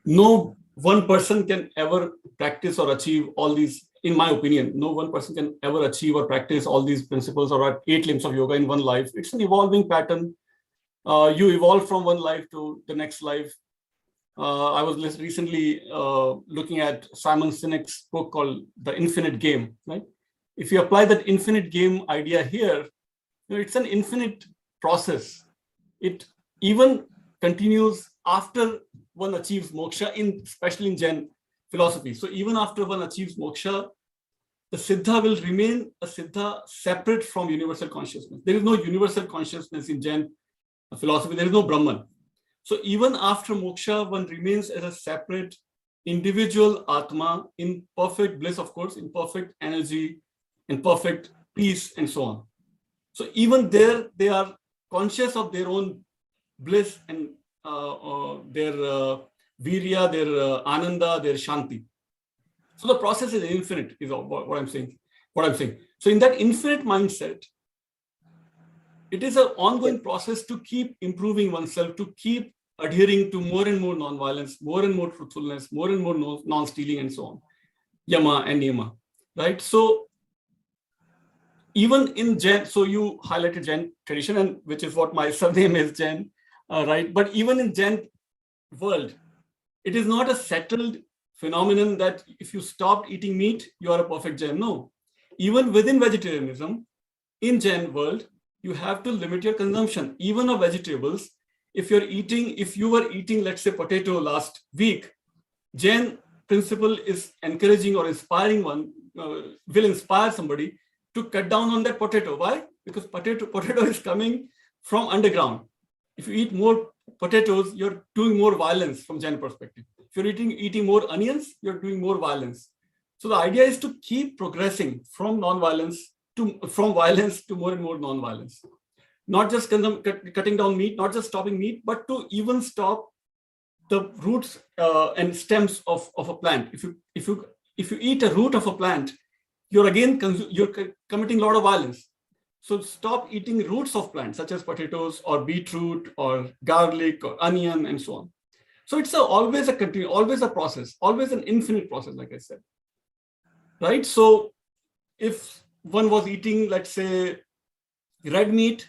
No one person can ever practice or achieve all these, in my opinion. No one person can ever achieve or practice all these principles or 8 limbs of yoga in one life. It's an evolving pattern. You evolve from one life to the next life. I was recently looking at Simon Sinek's book called The Infinite Game, right? If you apply that infinite game idea here, it's an infinite process. It even continues after one achieves moksha, especially in Jain philosophy. So even after one achieves moksha, the siddha will remain a siddha separate from universal consciousness. There is no universal consciousness in Jain philosophy. There is no Brahman. So even after moksha, one remains as a separate individual Atma in perfect bliss, of course, in perfect energy, in perfect peace, and so on. So even there, they are conscious of their own bliss and their virya, their ananda, their shanti. So the process is infinite, is what I'm saying. So in that infinite mindset, it is an ongoing process to keep improving oneself, to keep adhering to more and more non-violence, more and more truthfulness, more and more non-stealing, and so on. Yama and Yama, right? So even in Jain, so you highlighted Jain tradition, and which is what my surname is, Jain, right? But even in Jain world, it is not a settled phenomenon that if you stopped eating meat, you are a perfect Jain. No, even within vegetarianism, in Jain world, you have to limit your consumption, even of vegetables. If you were eating, let's say, potato last week, Jain principle is encouraging or inspiring one, will inspire somebody to cut down on that potato. Why? Because potato is coming from underground. If you eat more potatoes, you're doing more violence from Jain perspective. If you're eating more onions, you're doing more violence. So the idea is to keep progressing from violence to more and more non-violence. Not just cutting down meat, not just stopping meat, but to even stop the roots and stems of a plant. If you eat a root of a plant, you're committing a lot of violence. So stop eating roots of plants such as potatoes or beetroot or garlic or onion and so on. So it's always a process, always an infinite process, like I said, right? So if one was eating, let's say, red meat,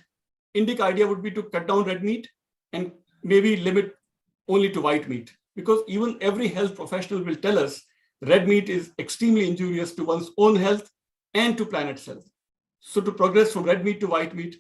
Indic idea would be to cut down red meat and maybe limit only to white meat, because even every health professional will tell us red meat is extremely injurious to one's own health and to planet's health. So to progress from red meat to white meat,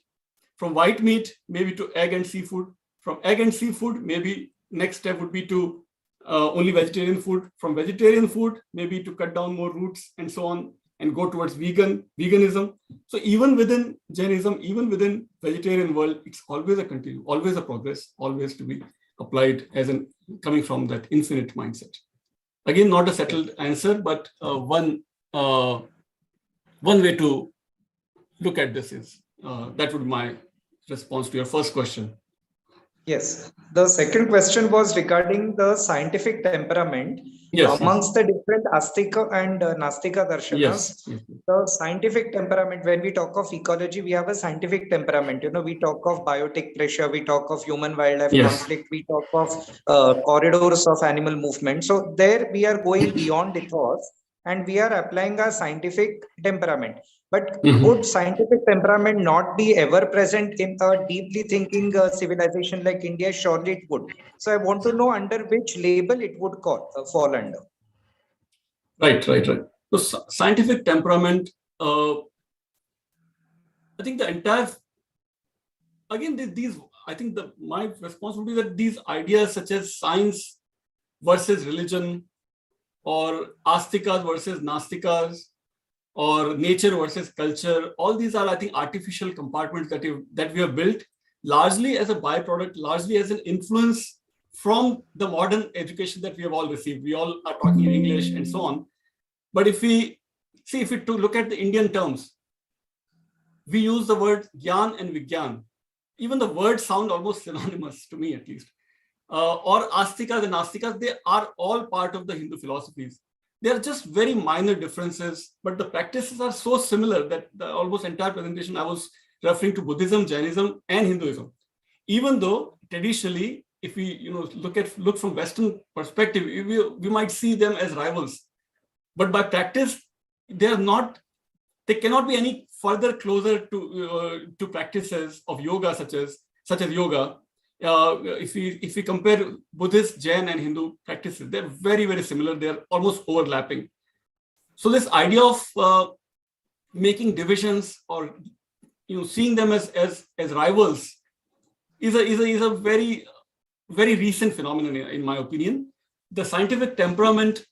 from white meat maybe to egg and seafood, from egg and seafood maybe next step would be to only vegetarian food, from vegetarian food maybe to cut down more roots and so on, and go towards veganism. So even within Jainism, even within vegetarian world, it's always always a progress, always to be applied coming from that infinite mindset. Again, not a settled answer, but one way to look at this is, that would be my response to your first question. Yes. The second question was regarding the scientific temperament. Yes, amongst the different Astika and Nastika darshanas. Yes. The scientific temperament, when we talk of ecology, we have a scientific temperament. We talk of biotic pressure, we talk of human-wildlife conflict, we talk of corridors of animal movement. So there we are going beyond ethos and we are applying a scientific temperament. But would scientific temperament not be ever present in a deeply thinking civilization like India? Surely it would. So I want to know under which label it would fall under. Right. So scientific temperament, I think the entire, again, my response would be that these ideas such as science versus religion, or astikas versus nastikas, or nature versus culture, all these are, I think, artificial compartments that we have built largely as a byproduct, largely as an influence from the modern education that we have all received. We all are talking in English and so on. But if we look at the Indian terms, we use the word Gyan and Vigyan. Even the words sound almost synonymous, to me at least. Or Astikas and Nastikas, they are all part of the Hindu philosophies. They are just very minor differences, but the practices are so similar that the almost entire presentation I was referring to Buddhism, Jainism, and Hinduism. Even though traditionally, if we look from Western perspective, we might see them as rivals. But by practice, they cannot be any further closer to practices of yoga, such as yoga, if we compare Buddhist, Jain, and Hindu practices, they're very, very similar. They're almost overlapping. So this idea of making divisions or seeing them as rivals is a very, very recent phenomenon, in my opinion. The scientific temperament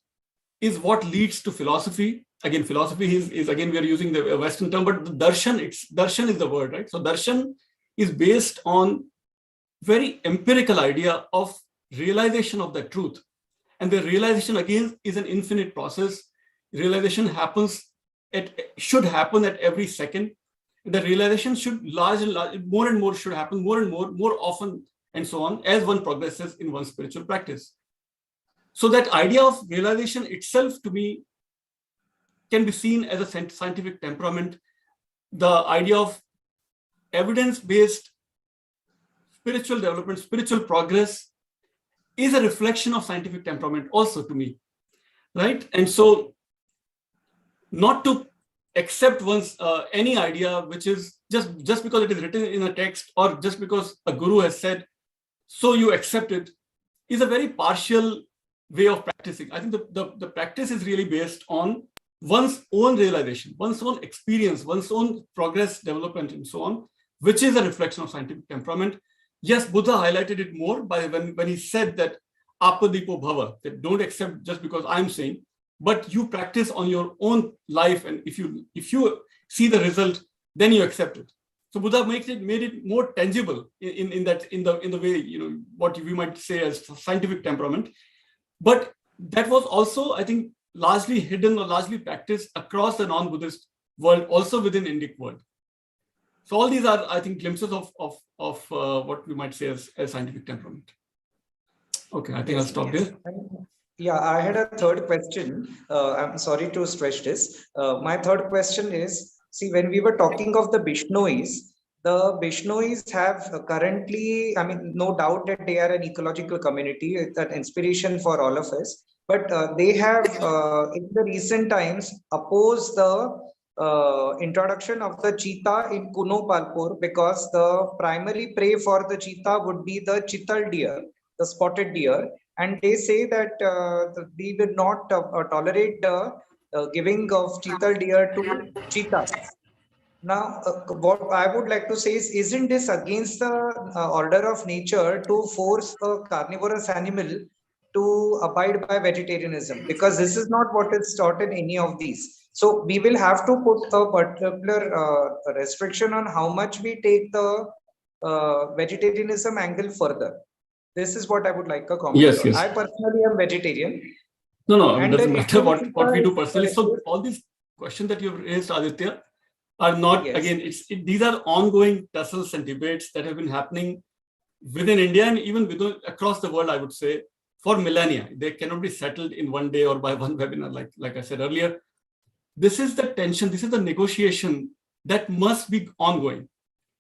is what leads to philosophy. Again, philosophy is again, we are using the Western term, but the darshan is the word, right? So darshan is based on very empirical idea of realization of the truth. And the realization, again, is an infinite process. Realization should happen at every second. The realization should more and more should happen more and more often, and so on, as one progresses in one's spiritual practice. So that idea of realization itself, to me, can be seen as a scientific temperament. The idea of evidence-based spiritual development, spiritual progress is a reflection of scientific temperament also, to me, right? And so not to accept one's any idea which is just because it is written in a text or just because a guru has said, so you accept it, is a very partial way of practicing. I think the practice is really based on one's own realization, one's own experience, one's own progress, development, and so on, which is a reflection of scientific temperament. Yes, Buddha highlighted it more by when he said that apadipo bhava, that don't accept just because I'm saying, but you practice on your own life, and if you see the result, then you accept it. So Buddha made it more tangible in the way, what we might say as scientific temperament. But that was also, I think, largely hidden or largely practiced across the non-Buddhist world, also within Indic world. So all these are, I think, glimpses of what we might say as scientific temperament. Okay, I think I'll stop there. Yeah, I had a third question. I'm sorry to stretch this. My third question is, see, when we were talking of the Bishnois have currently, I mean, no doubt that they are an ecological community, it's an inspiration for all of us. But they have, in the recent times, opposed the introduction of the cheetah in Kuno Palpur, because the primary prey for the cheetah would be the chital deer, the spotted deer. And they say that we will not tolerate the giving of chital deer to cheetahs. Now, what I would like to say is, isn't this against the order of nature to force a carnivorous animal to abide by vegetarianism? Because this is not what is taught in any of these. So we will have to put a particular restriction on how much we take the vegetarianism angle further. This is what I would like a comment on. I personally am vegetarian. No, it doesn't matter what we do personally. So all these questions that you've raised, Aditya, are not, again, these are ongoing tussles and debates that have been happening within India and even across the world, I would say, for millennia. They cannot be settled in one day or by one webinar, like I said earlier. This is the tension, this is the negotiation that must be ongoing.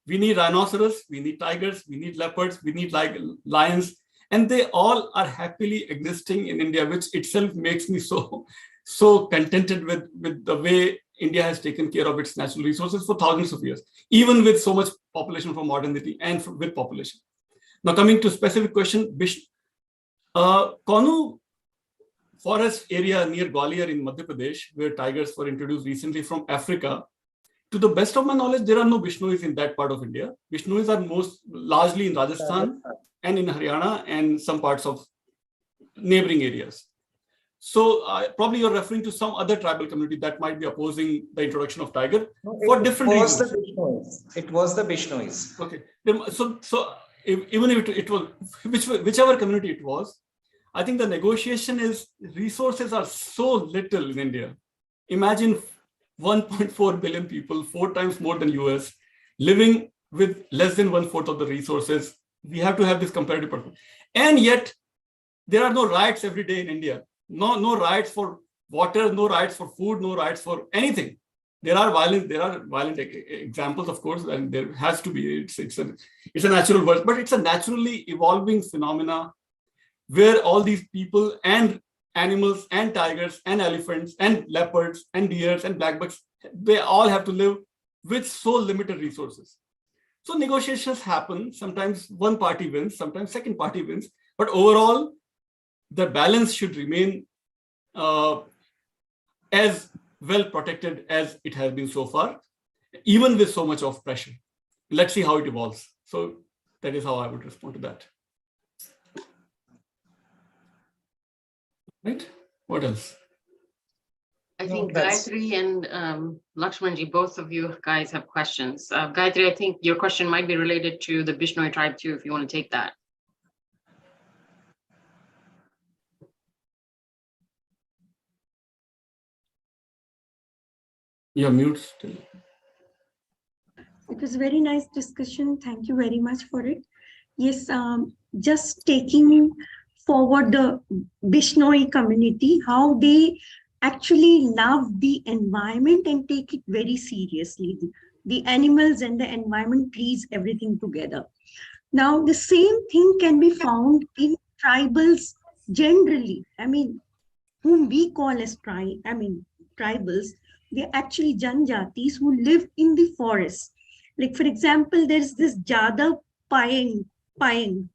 We need rhinoceros, we need tigers, we need leopards, we need lions, and they all are happily existing in India, which itself makes me so contented with the way India has taken care of its natural resources for thousands of years, even with so much population from modernity and with population. Now, coming to specific question, Konu forest area near Gwalior in Madhya Pradesh, where tigers were introduced recently from Africa. To the best of my knowledge, there are no Bishnois in that part of India. Bishnois are largely in Rajasthan and in Haryana and some parts of neighboring areas. So probably you're referring to some other tribal community that might be opposing the introduction of tiger for different reasons. It was the Bishnois. Okay. So even if it was, whichever community it was, I think the negotiation is resources are so little in India. Imagine 1.4 billion people, 4 times more than US, living with less than 1/4 of the resources. We have to have this comparative purpose. And yet, there are no riots every day in India. No riots for water, no riots for food, no riots for anything. There are violent examples, of course, and there has to be. It's a natural world, but it's a naturally evolving phenomena where all these people and animals and tigers and elephants and leopards and deers and blackbucks, they all have to live with so limited resources. So negotiations happen. Sometimes one party wins, sometimes second party wins. But overall, the balance should remain as well protected as it has been so far, even with so much of pressure. Let's see how it evolves. So that is how I would respond to that. Right? What else? I think Gayatri and Lakshmanji, both of you guys have questions. Gayatri, I think your question might be related to the Bishnoi tribe too, if you want to take that. You're mute still. It was a very nice discussion. Thank you very much for it. Yes, just taking forward the Bishnoi community, how they actually love the environment and take it very seriously. The animals and the environment, trees, everything together. Now, the same thing can be found in tribals generally. I mean, whom we call as tribals, they're actually Janjatis who live in the forest. Like, for example, there's this Jada Payeng.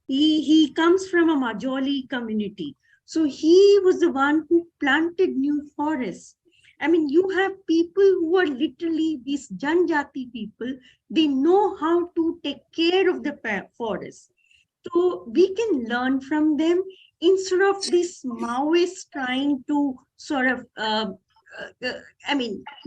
He comes from a Majoli community. So he was the one who planted new forests. I mean, you have people who are literally these Janjati people. They know how to take care of the forest. So we can learn from them instead of these Maoists trying to sort of,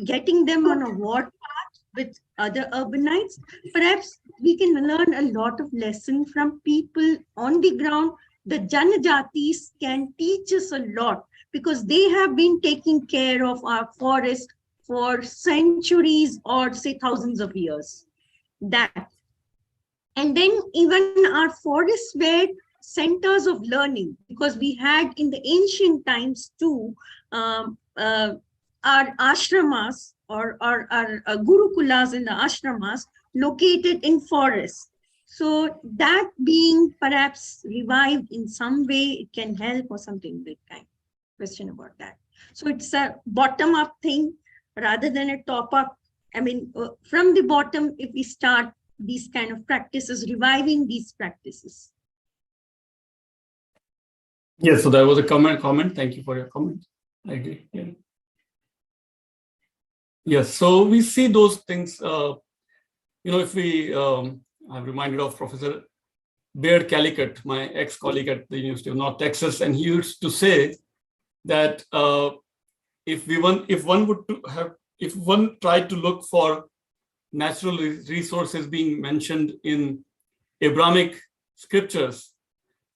getting them on a war path with other urbanites. Perhaps we can learn a lot of lessons from people on the ground. The Janajatis can teach us a lot because they have been taking care of our forest for centuries or say thousands of years. That. And then even our forests were centers of learning because we had in the ancient times too, our ashramas or our gurukulas in the ashramas located in forests. So that being perhaps revived in some way, it can help or something like that. Question about that. So it's a bottom-up thing rather than a top-up. I mean, from the bottom, if we start these kind of practices, reviving these practices. Yes, so that was a comment. Thank you for your comment. I agree. Yeah. Yes, so we see those things, if we, I'm reminded of Professor Baird Callicut, my ex-colleague at the University of North Texas, and he used to say that if one tried to look for natural resources being mentioned in Abrahamic scriptures,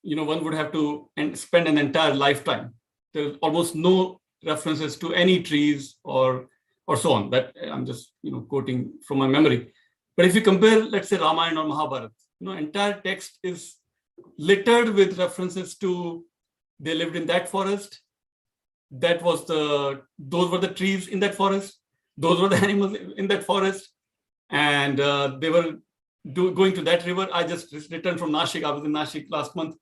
one would have to spend an entire lifetime. There's almost no references to any trees or so on. That I'm just quoting from my memory. But if you compare, let's say, Ramayana or Mahabharata, entire text is littered with references to they lived in that forest. Those were the trees in that forest. Those were the animals in that forest. And they were going to that river. I just returned from Nashik. I was in Nashik last month.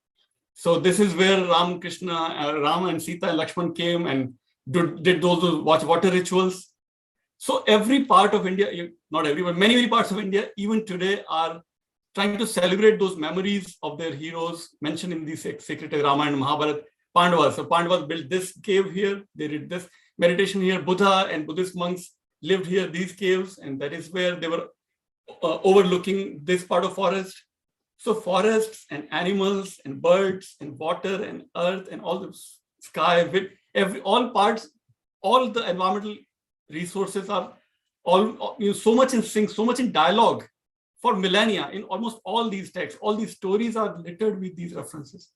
So this is where Ram and Sita and Lakshman came and did those water rituals. So every part of India, not everyone, many parts of India, even today, are trying to celebrate those memories of their heroes mentioned in these sacred Ramayana and Mahabharata. Pandavas. So Pandavas built this cave here. They did this meditation here. Buddha and Buddhist monks lived here, these caves, and that is where they were overlooking this part of forest. So forests and animals and birds and water and earth and all the sky, all parts, all the environmental resources are all so much in sync, so much in dialogue for millennia in almost all these texts. All these stories are littered with these references.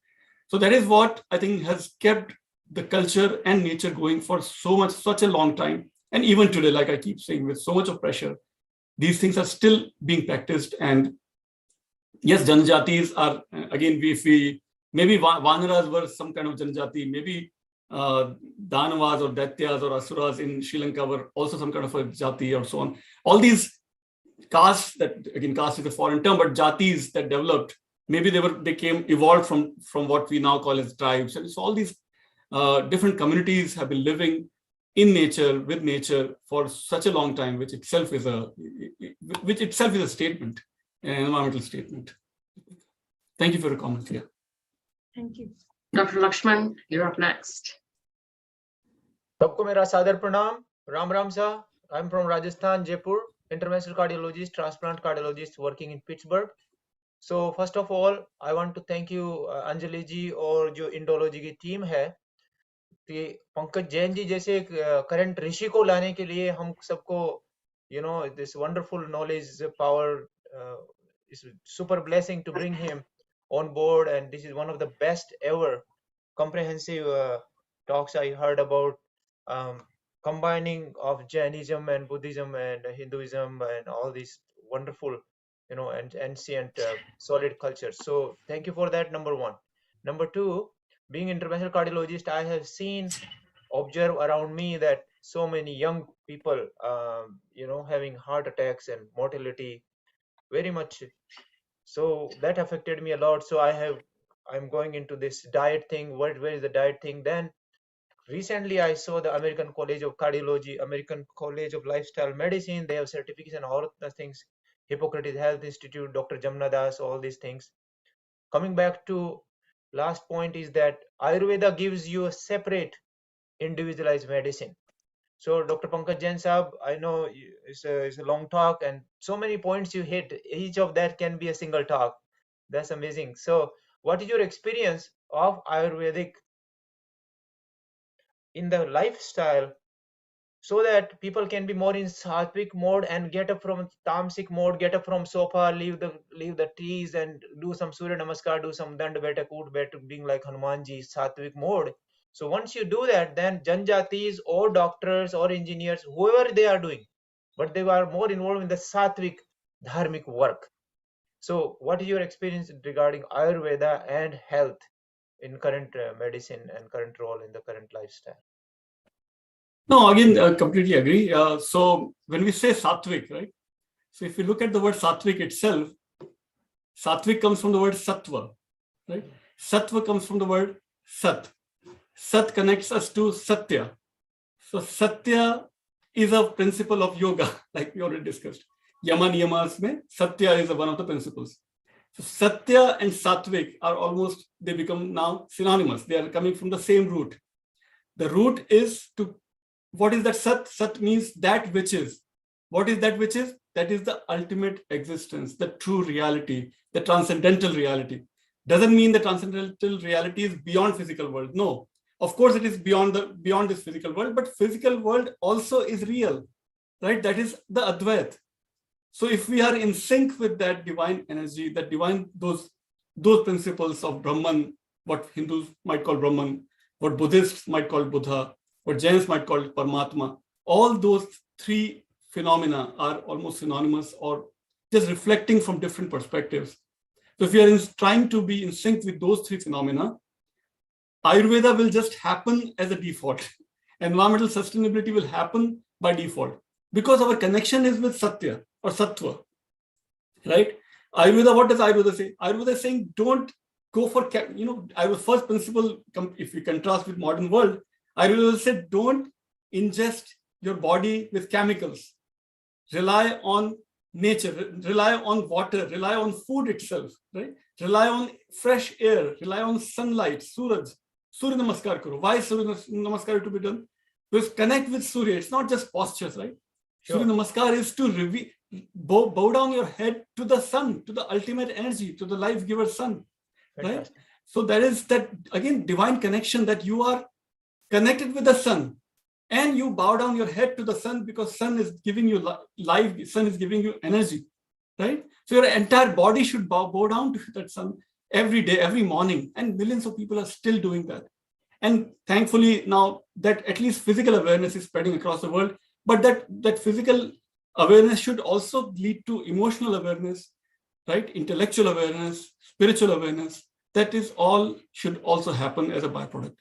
So that is what I think has kept the culture and nature going for such a long time. And even today, like I keep saying, with so much of pressure, these things are still being practiced. And yes, Janjatis are, again, maybe Vanaras were some kind of Janjati, maybe Danavas or Daityas or Asuras in Sri Lanka were also some kind of a Jati or so on. All these castes caste is a foreign term, but Jatis that developed, maybe they evolved from what we now call as tribes. And so all these different communities have been living in nature, with nature for such a long time, which itself is a statement. an environmental statement. Thank you for your comment here. Thank you. Dr. Lakshman, you're up next. सबको मेरा सादर प्रणाम. Ram Ram sir. I'm from Rajasthan, Jaipur, interventional cardiologist, transplant cardiologist working in Pittsburgh. So first of all, I want to thank you Anjali जी और जो Indology की team है, कि पंकज जैन जी जैसे एक करंट ऋषि को लाने के लिए हम सबको this wonderful knowledge power is super blessing to bring him on board, and this is one of the best ever comprehensive talks I heard about combining of Jainism and Buddhism and Hinduism and all these wonderful and ancient solid cultures. So thank you for that, number one. Number two, being interventional cardiologist, I have seen, observe around me that so many young people having heart attacks and mortality very much. So that affected me a lot. So I'm going into this diet thing. Where is the diet thing? Then recently I saw the American College of Cardiology, American College of Lifestyle Medicine. They have certification, all the things, Hippocrates Health Institute, Dr. Jamna Das, all these things. Coming back to last point is that Ayurveda gives you a separate individualized medicine. So Dr. Pankaj Jain Saab, I know it's a long talk and so many points you hit. Each of that can be a single talk. That's amazing. So what is your experience of Ayurvedic in the lifestyle, so that people can be more in sattvic mode and get up from tamasic mode, get up from sofa, leave the trees and do some Surya Namaskar, do some Dand Baitak, Ut Baitak, being like Hanumanji, sattvic mode. So once you do that, then Janjatis or doctors or engineers, whoever they are doing, but they are more involved in the sattvic dharmic work. So what is your experience regarding Ayurveda and health in current medicine and current role in the current lifestyle? No, again, I completely agree. So when we say sattvic, right? So if you look at the word sattvic itself, sattvic comes from the word sattva, right? Sattva comes from the word sat. Sat connects us to Satya. So Satya is a principle of yoga, like we already discussed. Yama niyamas mein Satya is one of the principles. So Satya and Sattvic are almost, they become now synonymous. They are coming from the same root. The root is to, what is that Sat? Sat means that which is. What is that which is? That is the ultimate existence, the true reality, the transcendental reality. Doesn't mean the transcendental reality is beyond physical world. No, of course it is beyond this physical world, but physical world also is real, right? That is the Advait. So if we are in sync with that divine energy, that divine, those principles of Brahman, what Hindus might call Brahman, what Buddhists might call Buddha, what Jains might call Paramatma, all those three phenomena are almost synonymous or just reflecting from different perspectives. So if you are trying to be in sync with those three phenomena, Ayurveda will just happen as a default. Environmental sustainability will happen by default because our connection is with Satya or Sattva, right? Ayurveda, what does Ayurveda say? Ayurveda is saying don't go for, Ayurveda first principle, if we contrast with modern world, Ayurveda said don't ingest your body with chemicals. Rely on nature, rely on water, rely on food itself, right? Rely on fresh air, rely on sunlight, Surya Namaskar karo. Why Surya Namaskar to be done? Because connect with Surya. It's not just postures, right? Sure. Surya Namaskar is to bow down your head to the sun, to the ultimate energy, to the life giver sun, right? So there is that, again, divine connection that you are connected with the sun. And you bow down your head to the sun because sun is giving you life, sun is giving you energy, right? So your entire body should bow down to that sun every day, every morning. And millions of people are still doing that. And thankfully now that at least physical awareness is spreading across the world, but that physical awareness should also lead to emotional awareness, right? Intellectual awareness, spiritual awareness. That is all should also happen as a byproduct.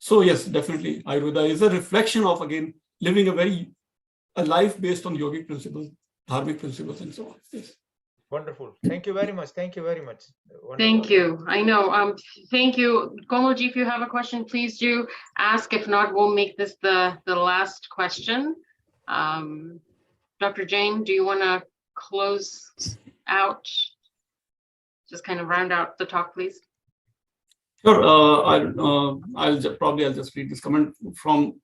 So yes, definitely, Ayurveda is a reflection of, again, living a life based on yogic principles, dharmic principles, and so on. Yes. Wonderful. Thank you very much. Thank you very much. Wonderful. Thank you. I know. Thank you. Komalji, if you have a question, please do ask. If not, we'll make this the last question. Dr. Jain, do you want to close out? Just kind of round out the talk, please. Sure. I'll just read this comment from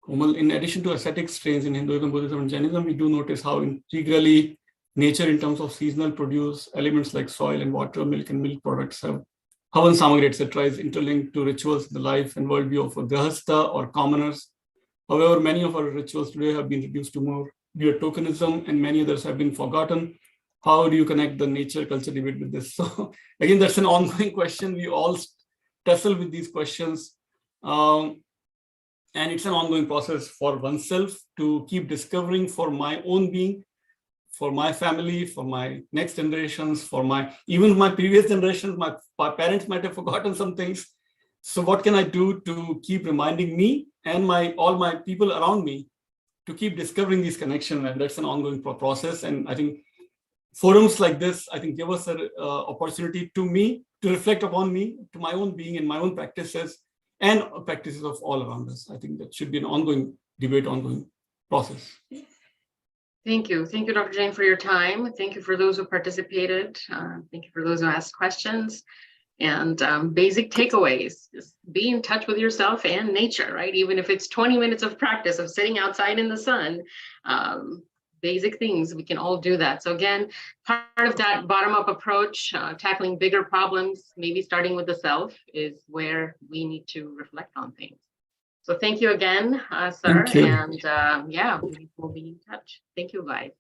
Komal. In addition to ascetic strains in Hinduism, Buddhism, and Jainism, we do notice how integrally nature, in terms of seasonal produce, elements like soil and water, milk and milk products, have Havan Samagri, etc., is interlinked to rituals, the life and worldview of a grahastha or commoners. However, many of our rituals today have been reduced to more mere tokenism, and many others have been forgotten. How do you connect the nature culture debate with this? So again, that's an ongoing question. We all tussle with these questions. And it's an ongoing process for oneself to keep discovering for my own being, for my family, for my next generations, even my previous generations. My parents might have forgotten some things. So what can I do to keep reminding me and all my people around me to keep discovering these connections? And that's an ongoing process. And I think forums like this, I think, give us an opportunity to reflect upon me, to my own being and my own practices and practices of all around us. I think that should be an ongoing debate, ongoing process. Thank you. Thank you, Dr. Jain, for your time. Thank you for those who participated. Thank you for those who asked questions. And basic takeaways, just be in touch with yourself and nature, right? Even if it's 20 minutes of practice of sitting outside in the sun, basic things, we can all do that. So again, part of that bottom-up approach, tackling bigger problems, maybe starting with the self, is where we need to reflect on things. So thank you again, sir. Thank you. And yeah, we'll be in touch. Thank you, guys.